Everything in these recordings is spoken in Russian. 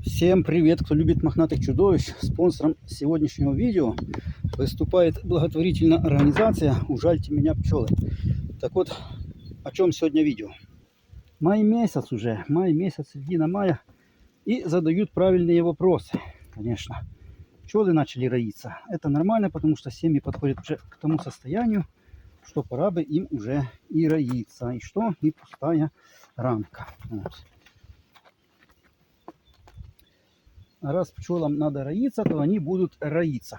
Всем привет, кто любит мохнатых чудовищ. Спонсором сегодняшнего видео выступает благотворительная организация «Ужальте меня, пчелы». Так вот, о чем сегодня видео. Май месяц уже, май месяц, середина мая. И задают правильные вопросы, конечно. Пчелы начали роиться. Это нормально, потому что семьи подходят уже к тому состоянию, что пора бы им уже и роиться. И что? И пустая рамка. Вот. А раз пчелам надо роиться, то они будут роиться.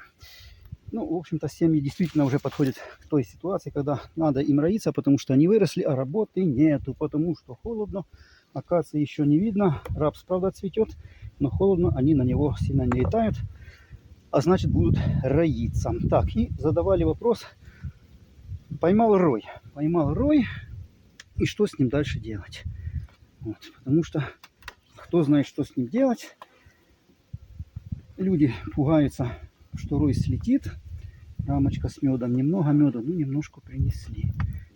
Ну, в общем-то, семьи действительно уже подходят к той ситуации, когда надо им роиться, потому что они выросли, а работы нету, потому что холодно, акации еще не видно, рапс, правда, цветет, но холодно, они на него сильно не летают, а значит, будут роиться. Так, и задавали вопрос, поймал рой, и что с ним дальше делать? Вот, потому что кто знает, что с ним делать. Люди пугаются, что рой слетит. Рамочка с медом. Немного меда, ну немножко принесли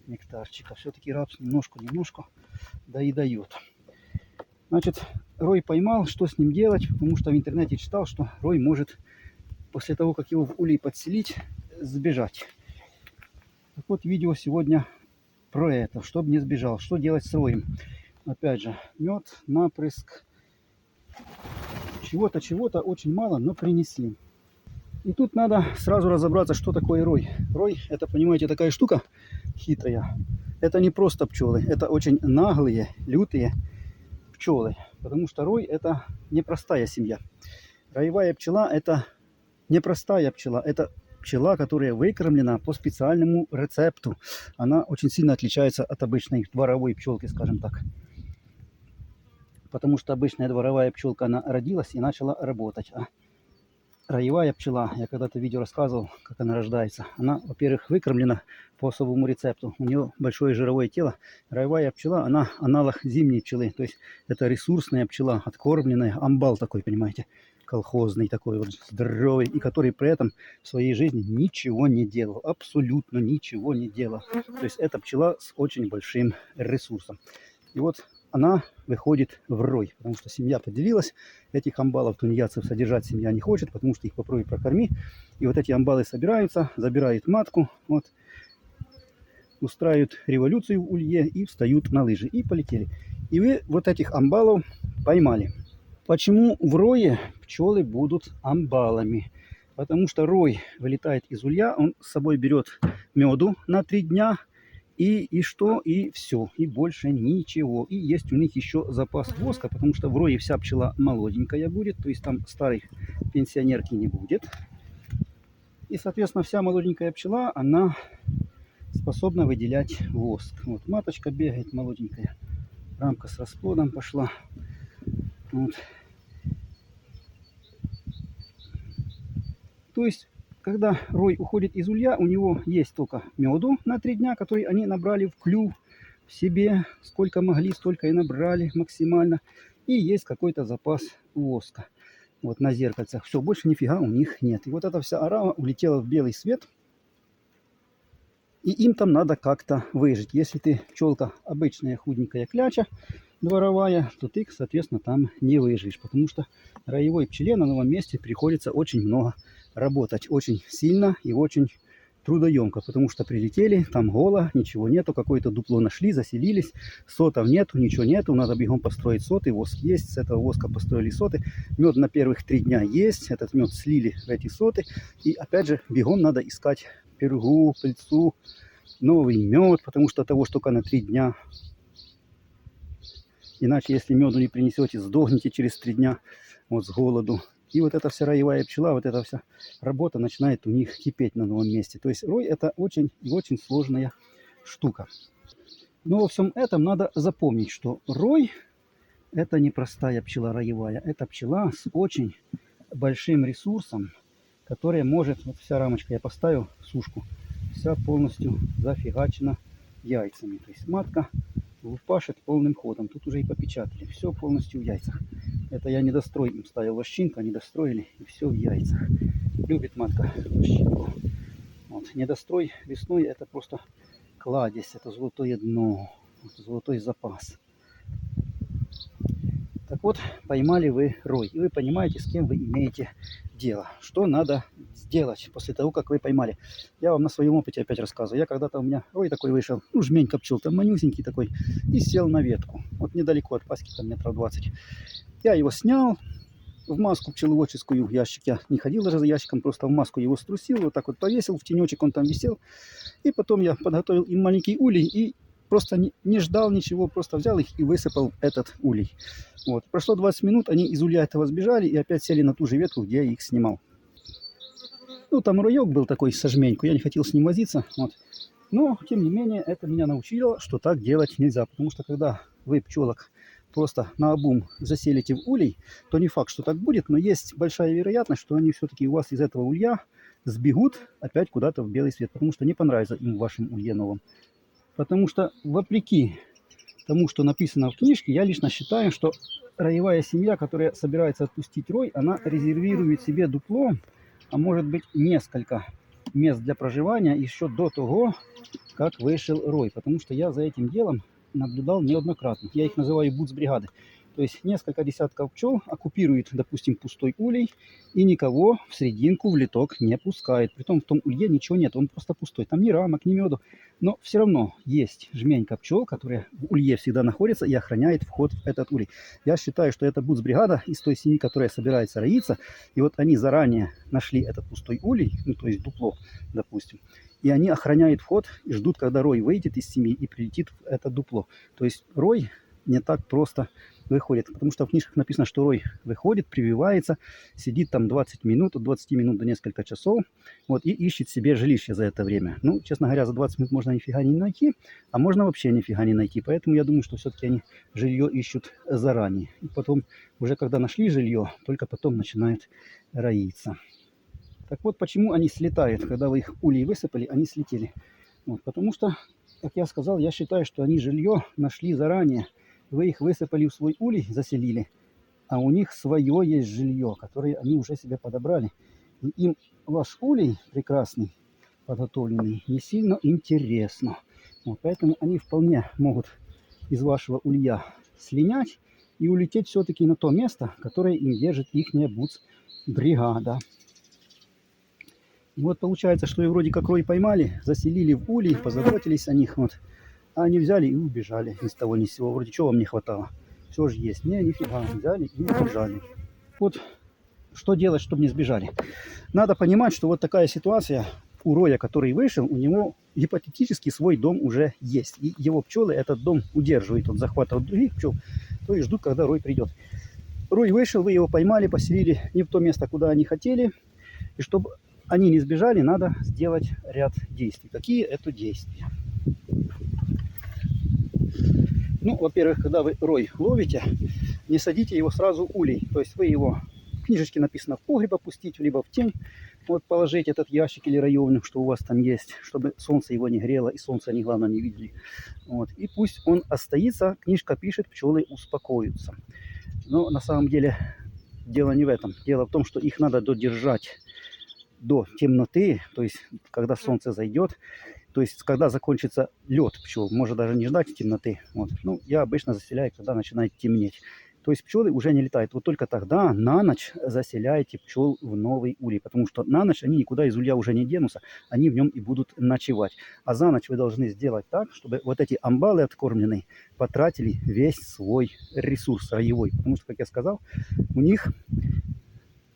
нектарчика. Все-таки рапс немножко да и дает. Значит, рой поймал, что с ним делать? Потому что в интернете читал, что рой может после того, как его в улей подселить, сбежать. Так вот, видео сегодня про это, чтобы не сбежал. Что делать с роем? Опять же, мед, напрыск. Чего-то очень мало, но принесли. И тут надо сразу разобраться, что такое рой. Рой, это, понимаете, такая штука хитрая. Это не просто пчелы, это очень наглые, лютые пчелы. Потому что рой это непростая семья. Роевая пчела это непростая пчела. Это пчела, которая выкормлена по специальному рецепту. Она очень сильно отличается от обычной дворовой пчелки, скажем так. Потому что обычная дворовая пчелка, она родилась и начала работать. А роевая пчела, я когда-то видео рассказывал, как она рождается. Она, во-первых, выкормлена по особому рецепту. У нее большое жировое тело. Роевая пчела, она аналог зимней пчелы. То есть это ресурсная пчела, откормленная. Амбал такой, понимаете, колхозный такой вот, здоровый. И который при этом в своей жизни ничего не делал. Абсолютно ничего не делал. То есть это пчела с очень большим ресурсом. И вот она выходит в рой, потому что семья поделилась. Этих амбалов тунеядцев содержать семья не хочет, потому что их попробуй прокорми. И вот эти амбалы собираются, забирают матку, вот, устраивают революцию в улье и встают на лыжи. И полетели. И вы вот этих амбалов поймали. Почему в рое пчелы будут амбалами? Потому что рой вылетает из улья, он с собой берет меду на 3 дня, и что? И все. И больше ничего. И есть у них еще запас воска, потому что в рое вся пчела молоденькая будет. То есть там старой пенсионерки не будет. И, соответственно, вся молоденькая пчела, она способна выделять воск. Вот маточка бегает молоденькая. Рамка с расплодом пошла. Вот. То есть когда рой уходит из улья, у него есть только меду на 3 дня, который они набрали в клюв в себе. Сколько могли, столько и набрали максимально. И есть какой-то запас воска. Вот на зеркальцах. Все, больше нифига у них нет. И вот эта вся орава улетела в белый свет. И им там надо как-то выжить. Если ты пчелка обычная худенькая кляча дворовая, то ты, соответственно, там не выживешь. Потому что роевой пчеле на новом месте приходится очень много работать. Очень сильно и очень трудоемко. Потому что прилетели, там голо, ничего нету. Какое-то дупло нашли, заселились. Сотов нету, ничего нету. Надо бегом построить соты. Воск есть. С этого воска построили соты. Мед на первых 3 дня есть. Этот мед слили в эти соты. И опять же, бегом надо искать пергу, пыльцу, новый мед, потому что того ж только на 3 дня. Иначе, если меду не принесете, сдохнете через 3 дня вот с голоду. И вот эта вся роевая пчела, вот эта вся работа начинает у них кипеть на новом месте. То есть рой это очень и очень сложная штука. Но во всем этом надо запомнить, что рой это не простая пчела роевая. Это пчела с очень большим ресурсом, которая может, вот вся рамочка я поставил в сушку, вся полностью зафигачена яйцами. То есть матка лупашит полным ходом. Тут уже и попечатали. Все полностью в яйцах. Это я недострой им ставил лощинку, они достроили, и все в яйцах. Любит матка лощинку. Вот. Недострой весной это просто кладезь, это золотое дно, это золотой запас. Так вот, поймали вы рой, и вы понимаете, с кем вы имеете дело. Что надо сделать после того, как вы поймали. Я вам на своем опыте опять рассказываю. Я когда-то, у меня рой такой вышел, ну, жменька пчел, там манюсенький такой, и сел на ветку. Вот недалеко от пасеки, там метров 20. Я его снял, в маску пчеловодческую, ящик я не ходил даже за ящиком, просто в маску его струсил, вот так вот повесил, в тенечек он там висел. И потом я подготовил им маленький улей и просто не ждал ничего, просто взял их и высыпал этот улей. Вот. Прошло 20 минут, они из улья этого сбежали и опять сели на ту же ветку, где я их снимал. Ну, там роек был такой со жменьку, я не хотел с ним возиться. Вот. Но, тем не менее, это меня научило, что так делать нельзя. Потому что, когда вы пчелок просто наобум заселите в улей, то не факт, что так будет, но есть большая вероятность, что они все-таки у вас из этого улья сбегут опять куда-то в белый свет, потому что не понравится им в вашем улье новом. Потому что, вопреки тому, что написано в книжке, я лично считаю, что роевая семья, которая собирается отпустить рой, она резервирует себе дупло, а может быть несколько мест для проживания еще до того, как вышел рой. Потому что я за этим делом наблюдал неоднократно. Я их называю буцбригады. То есть несколько десятков пчел оккупируют, допустим, пустой улей и никого в серединку в литок не пускает. Притом в том улье ничего нет, он просто пустой. Там ни рамок, ни меду. Но все равно есть жменька пчел, которая в улье всегда находится и охраняет вход в этот улей. Я считаю, что это буцбригада из той семьи, которая собирается роиться. И вот они заранее нашли этот пустой улей, ну то есть дупло, допустим. И они охраняют вход и ждут, когда рой выйдет из семьи и прилетит в это дупло. То есть рой не так просто выходит, потому что в книжках написано, что рой выходит, прививается, сидит там 20 минут, от 20 минут до несколько часов, вот, и ищет себе жилище за это время. Ну, честно говоря, за 20 минут можно нифига не найти, а можно вообще нифига не найти. Поэтому я думаю, что все-таки они жилье ищут заранее. И потом, уже когда нашли жилье, только потом начинают роиться. Так вот, почему они слетают, когда вы их улей высыпали, они слетели. Вот, потому что, как я сказал, я считаю, что они жилье нашли заранее. Вы их высыпали в свой улей, заселили, а у них свое есть жилье, которое они уже себе подобрали. И им ваш улей прекрасный, подготовленный, не сильно интересно. Вот, поэтому они вполне могут из вашего улья слинять и улететь все-таки на то место, которое им держит ихняя буцбригада. Вот получается, что и вроде как рой поймали, заселили в улей, позаботились о них, вот. А они взяли и убежали ни с того ни с сего. Вроде чего вам не хватало? Все же есть. Не, нифига, взяли и убежали. Вот что делать, чтобы не сбежали? Надо понимать, что вот такая ситуация у роя, который вышел, у него гипотетически свой дом уже есть. И его пчелы этот дом удерживают от захвата от других пчел, то и ждут, когда рой придет. Рой вышел, вы его поймали, поселили не в то место, куда они хотели. И чтобы они не сбежали, надо сделать ряд действий. Какие это действия? Ну, во-первых, когда вы рой ловите, не садите его сразу в улей. То есть вы его, в книжечке написано, в погреб опустить, либо в тень. Вот положить этот ящик или раевник, что у вас там есть, чтобы солнце его не грело и солнце они, главное, не видели. Вот. И пусть он остается, книжка пишет, пчелы успокоятся. Но на самом деле дело не в этом. Дело в том, что их надо додержать до темноты, то есть когда солнце зайдет. То есть, когда закончится лед пчел, можно даже не ждать темноты. Вот. Ну, я обычно заселяю, когда начинает темнеть. То есть пчелы уже не летают. Вот только тогда на ночь заселяете пчел в новый улей. Потому что на ночь они никуда из улья уже не денутся. Они в нем и будут ночевать. А за ночь вы должны сделать так, чтобы вот эти амбалы откормленные потратили весь свой ресурс роевой. Потому что, как я сказал, у них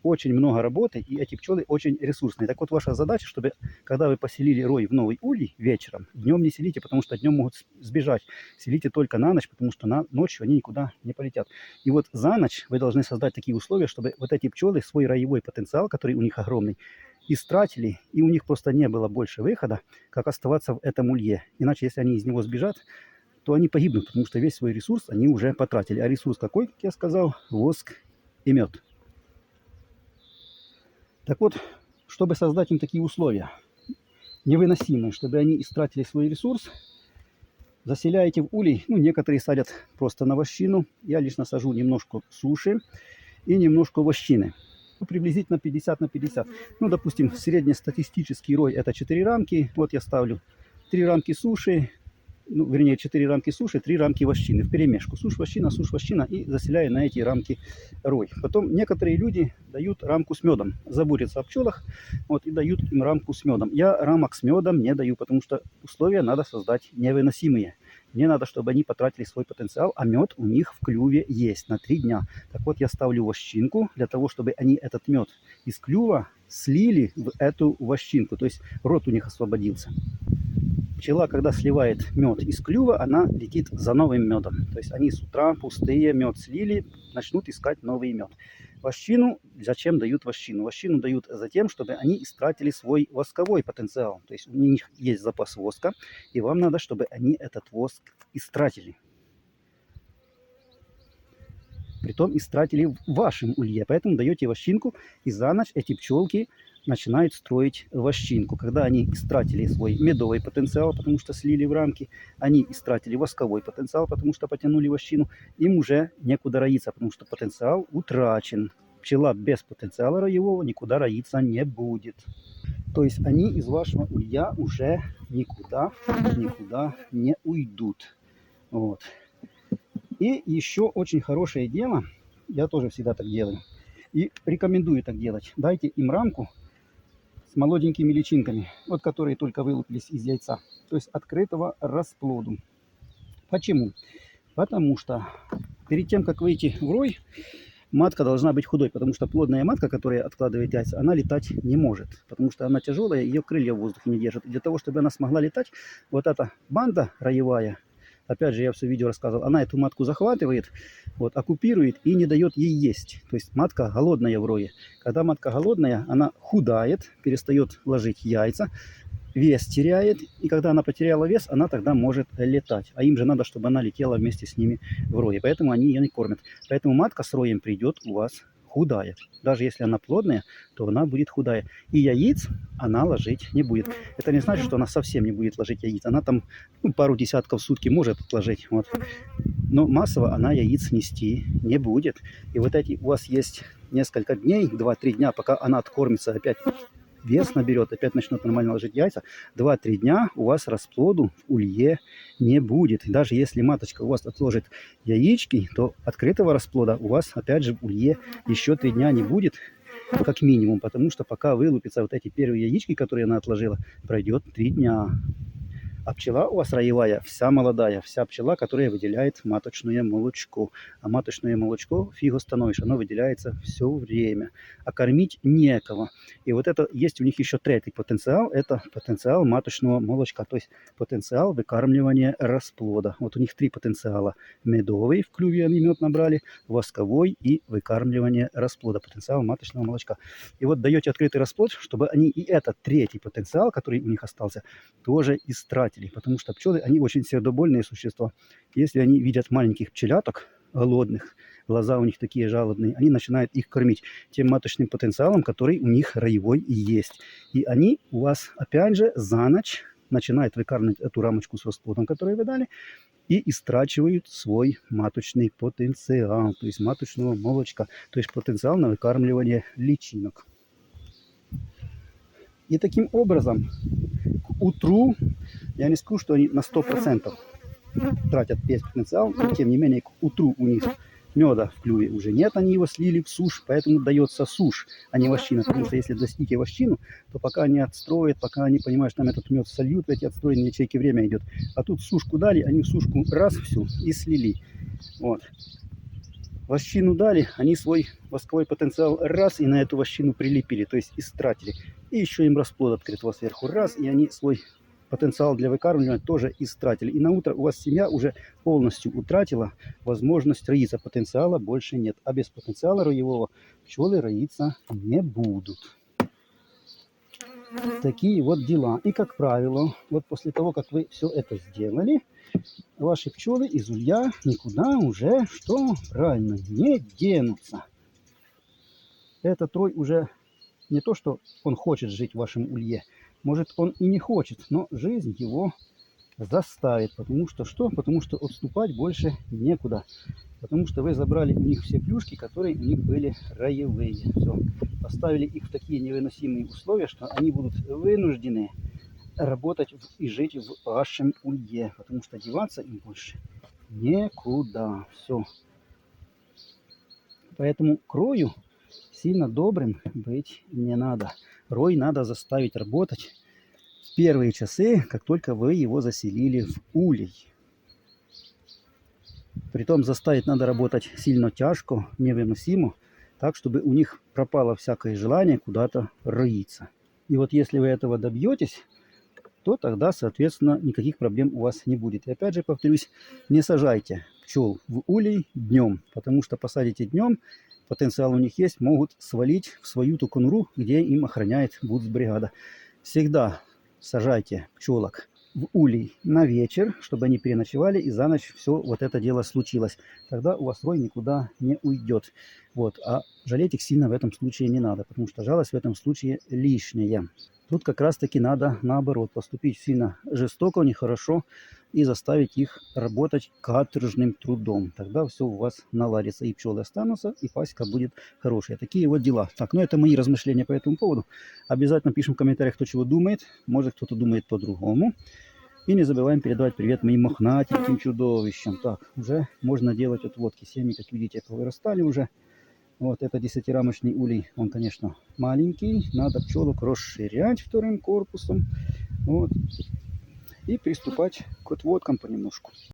очень много работы, и эти пчелы очень ресурсные. Так вот, ваша задача, чтобы, когда вы поселили рой в новый улей вечером, днем не селите, потому что днем могут сбежать. Селите только на ночь, потому что ночью они никуда не полетят. И вот за ночь вы должны создать такие условия, чтобы вот эти пчелы свой роевой потенциал, который у них огромный, истратили, и у них просто не было больше выхода, как оставаться в этом улье. Иначе, если они из него сбежат, то они погибнут, потому что весь свой ресурс они уже потратили. А ресурс какой, как я сказал? Воск и мед. Так вот, чтобы создать им такие условия, невыносимые, чтобы они истратили свой ресурс, заселяете в улей. Ну, некоторые садят просто на вощину. Я лично сажу немножко суши и немножко вощины. Ну, приблизительно 50 на 50. Ну, допустим, среднестатистический рой это 4 рамки. Вот я ставлю 3 рамки суши, ну, вернее, 4 рамки суши, 3 рамки вощины в перемешку. Сушь, вощина и заселяя на эти рамки рой. Потом некоторые люди дают рамку с медом, заботятся о пчелах, вот, и дают им рамку с медом. Я рамок с медом не даю, потому что условия надо создать невыносимые. Мне надо, чтобы они потратили свой потенциал, а мед у них в клюве есть на 3 дня. Так вот, я ставлю вощинку для того, чтобы они этот мед из клюва слили в эту вощинку. То есть рот у них освободился. Пчела, когда сливает мед из клюва, она летит за новым медом. То есть они с утра пустые мед слили, начнут искать новый мед. Вощину, зачем дают вощину? Вощину дают за тем, чтобы они истратили свой восковой потенциал. То есть у них есть запас воска, и вам надо, чтобы они этот воск истратили. Притом истратили в вашем улье. Поэтому даете вощинку, и за ночь эти пчелки начинают строить вощинку. Когда они истратили свой медовый потенциал, потому что слили в рамки, они истратили восковой потенциал, потому что потянули вощину, им уже некуда роиться, потому что потенциал утрачен. Пчела без потенциала роевого никуда роиться не будет. То есть они из вашего улья уже никуда не уйдут. Вот. И еще очень хорошее дело, я тоже всегда так делаю, и рекомендую так делать. Дайте им рамку с молоденькими личинками, вот которые только вылупились из яйца, то есть открытого расплоду. Почему? Потому что перед тем, как выйти в рой, матка должна быть худой, потому что плодная матка, которая откладывает яйца, она летать не может, потому что она тяжелая, ее крылья в воздухе не держат. И для того, чтобы она смогла летать, вот эта банда роевая, опять же, я все видео рассказывал, она эту матку захватывает, вот, оккупирует и не дает ей есть. То есть матка голодная в рое. Когда матка голодная, она худает, перестает ложить яйца, вес теряет, и когда она потеряла вес, она тогда может летать. А им же надо, чтобы она летела вместе с ними в рое, поэтому они ее не кормят. Поэтому матка с роем придет у вас худая. Даже если она плодная, то она будет худая. И яиц она ложить не будет. Это не значит, что она совсем не будет ложить яиц. Она там пару десятков в сутки может отложить. Вот. Но массово она яиц нести не будет. И вот эти у вас есть несколько дней, 2-3 дня, пока она откормится, опять вес наберет, опять начнет нормально ложить яйца, 2-3 дня у вас расплоду в улье не будет. И даже если маточка у вас отложит яички, то открытого расплода у вас опять же в улье еще 3 дня не будет, как минимум, потому что пока вылупятся вот эти первые яички, которые она отложила, пройдет 3 дня. А пчела у вас роевая, вся молодая, вся пчела, которая выделяет маточное молочко. А маточное молочко фиг остановишь, оно выделяется все время. А кормить некого. И вот это есть у них еще третий потенциал, это потенциал маточного молочка, то есть потенциал выкармливания расплода. Вот у них 3 потенциала. Медовый, в клюве они мед набрали, восковой и выкармливание расплода, потенциал маточного молочка. И вот даете открытый расплод, чтобы они и этот третий потенциал, который у них остался, тоже истратили. Потому что пчелы, они очень сердобольные существа. Если они видят маленьких пчеляток, голодных, глаза у них такие жалобные, они начинают их кормить тем маточным потенциалом, который у них роевой и есть. И они у вас, опять же, за ночь начинают выкармливать эту рамочку с расплодом, которую вы дали, и истрачивают свой маточный потенциал, то есть маточного молочка, то есть потенциал на выкармливание личинок. И таким образом к утру, я не скажу, что они на 100% тратят весь потенциал, но тем не менее к утру у них меда в клюве уже нет, они его слили в сушь, поэтому дается сушь, а не вощина. Потому что если достигнете вощину, то пока они отстроят, пока они, понимаешь, там этот мед сольют в эти отстроенные ячейки, время идет. А тут сушку дали, они в сушку раз всю и слили. Вот. Вощину дали, они свой восковой потенциал раз и на эту вощину прилепили, то есть истратили. И еще им расплод открытого сверху раз, и они свой потенциал для выкармливания тоже истратили. И на утро у вас семья уже полностью утратила возможность роиться. Потенциала больше нет. А без потенциала роевого пчелы роиться не будут. Такие вот дела. И как правило, вот после того, как вы все это сделали, ваши пчелы из улья никуда уже, что правильно, не денутся. Этот рой уже не то, что он хочет жить в вашем улье, может он и не хочет, но жизнь его заставит. Потому что что? Потому что отступать больше некуда. Потому что вы забрали у них все плюшки, которые у них были роевые. Все. Поставили их в такие невыносимые условия, что они будут вынуждены работать и жить в вашем улье, потому что деваться им больше некуда. Все. Поэтому к рою сильно добрым быть не надо. Рой надо заставить работать в первые часы, как только вы его заселили в улей. Притом заставить надо работать сильно тяжко, невыносимо, так, чтобы у них пропало всякое желание куда-то роиться. И вот если вы этого добьетесь, то тогда, соответственно, никаких проблем у вас не будет. И опять же повторюсь, не сажайте пчел в улей днем, потому что посадите днем, потенциал у них есть, могут свалить в свою ту конуру, где им охраняет будбригада. Всегда сажайте пчелок в улей на вечер, чтобы они переночевали и за ночь все вот это дело случилось. Тогда у вас рой никуда не уйдет. Вот. А жалеть их сильно в этом случае не надо, потому что жалость в этом случае лишняя. Тут как раз таки надо наоборот поступить сильно жестоко, нехорошо и заставить их работать каторжным трудом. Тогда все у вас наладится, и пчелы останутся, и пасека будет хорошая. Такие вот дела. Так, ну это мои размышления по этому поводу. Обязательно пишем в комментариях, кто чего думает. Может, кто-то думает по-другому. И не забываем передавать привет моим мохнатеньким чудовищам. Так, уже можно делать отводки. Семьи, как видите, повырастали уже. Вот это 10-рамочный улей, он, конечно, маленький. Надо пчелок расширять вторым корпусом. Вот. И приступать к отводкам понемножку.